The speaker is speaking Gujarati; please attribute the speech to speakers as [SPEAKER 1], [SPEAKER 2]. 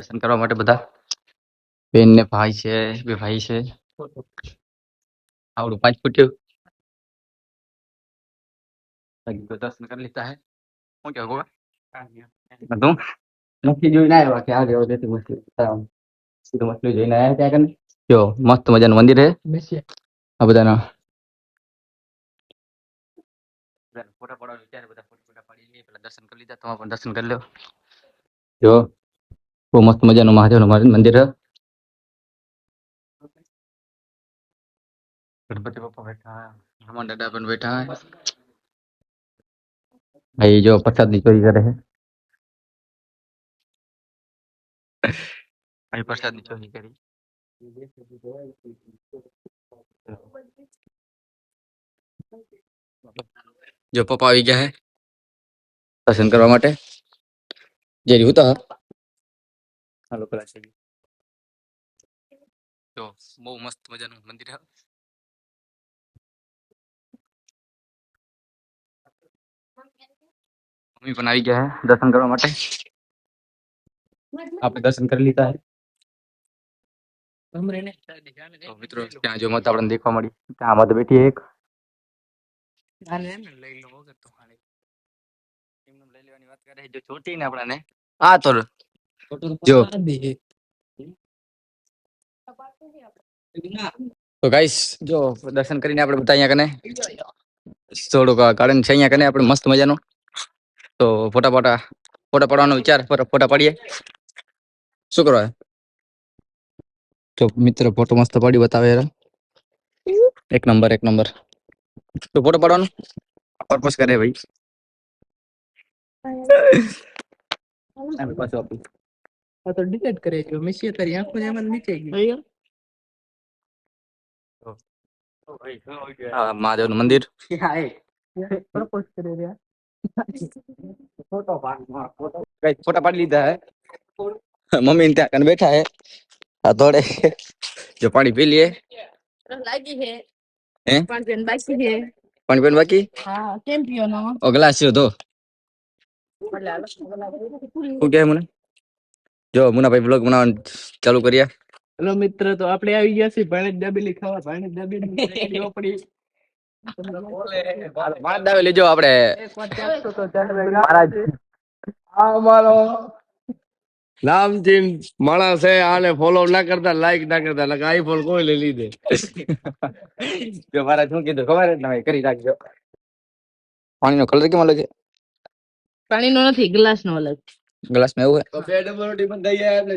[SPEAKER 1] દર્શન કરવા માટે બધા બેન ને ભાઈ છે, બે ભાઈ છે. આવડું 5 ફૂટ્યું દર્શન કરી લીધા હે. શું કેવું ગોગા? તું નથી જોઈને આવ્યા કે આ જેવો દેતી મછલી સીધું મછલી જોઈને આવ્યા ત્યાં કને જો મસ્ત મજાનું મંદિર છે. આ બધાના ફોટા પાડવા વિચારે બધા ફોટા પાડી લઈએ પેલા દર્શન કરી લીધા. તમે પણ દર્શન કરી લો. જો બહુ મસ્ત મજાનું મહાદેવનું મંદિર છે. ગણપતિ બાપા બેઠા હે, હનુમાન દાદા પણ બેઠા હે. ભાઈ જો પ્રસાદની ચોરી કરે છે. ભાઈ પ્રસાદની ચોરી કરી. જો પપ્પા આવી ગયા હે દર્શન કરવા માટે. જે હું તો હાલો પેલા છે. જો બહુ મસ્ત મજાનું મંદિર છે. મમ્મી પણ આવી ગયા હે દર્શન કરવા માટે. આપણે દર્શન કરી લીધા હે. તો મિત્રો ત્યાં જો મત આપણને દેખવા મળી. ત્યાં મત બેઠી એક લઈ લો વગર તો ખાલી એમને લઈ લેવાની વાત કરે જો છોટી ને આપણાને આ તો જો તો ગાઈસ જો દર્શન કરીને આપણે બધા અહીંયા કને થોડુંક ગાર્ડન છે અહીંયા કને આપણે મસ્ત મજાનું તો ફોટા પાડવાનો વિચાર ફોટા પાડીએ. શું કરવા તો મિત્ર ફોટો મસ્ત પાડી બતાવે એક નંબર તો ફોટો પાડવાનું પર્પસ કરે ભાઈ. પાછો આપું
[SPEAKER 2] તો ડિલીટ કરે જો મેસેજ કરી આંખો એમ નીચે ગઈ.
[SPEAKER 1] હા મહાદેવનું મંદિર
[SPEAKER 2] પ્રપોઝ કરી રહ્યા.
[SPEAKER 1] ફોટા પાડી લીધા હે. મમ્મી ત્યાં કને બેઠા હે આ થોડે જો પાણી પી લઈએ.
[SPEAKER 2] લાગી હે
[SPEAKER 1] હે
[SPEAKER 2] પાણી બાકી હે.
[SPEAKER 1] પાણી પીવાનું બાકી
[SPEAKER 2] હા કેમ પીવાનો
[SPEAKER 1] ઓ ગ્લાસ છે તો શું કહે મને જો મુનાભાઈ બ્લોગ બનાવવાનું ચાલુ કર્યા.
[SPEAKER 2] હેલો મિત્ર તો આપણે આવી ગયા છીએ ભાણે દાબેલી ખાવા. ભાણે દાબેલી પડી
[SPEAKER 1] માણસ દાવે લેજો આપણે
[SPEAKER 3] આ અમારો નામચીન માણસ છે. આને ફોલો ના કરતા લાઈક ના કરતા એટલે આઈફોન કોઈ લઈ લીધે.
[SPEAKER 1] જો મારા શું કીધું ખબર જ ના કરી રાખજો. પાણીનો કલર કેમ અલગ છે?
[SPEAKER 2] પાણીનો નથી ગ્લાસનો અલગ.
[SPEAKER 1] ગ્લાસમાં એવું હે
[SPEAKER 3] તો 2 ડબલ રોટી પણ દઈ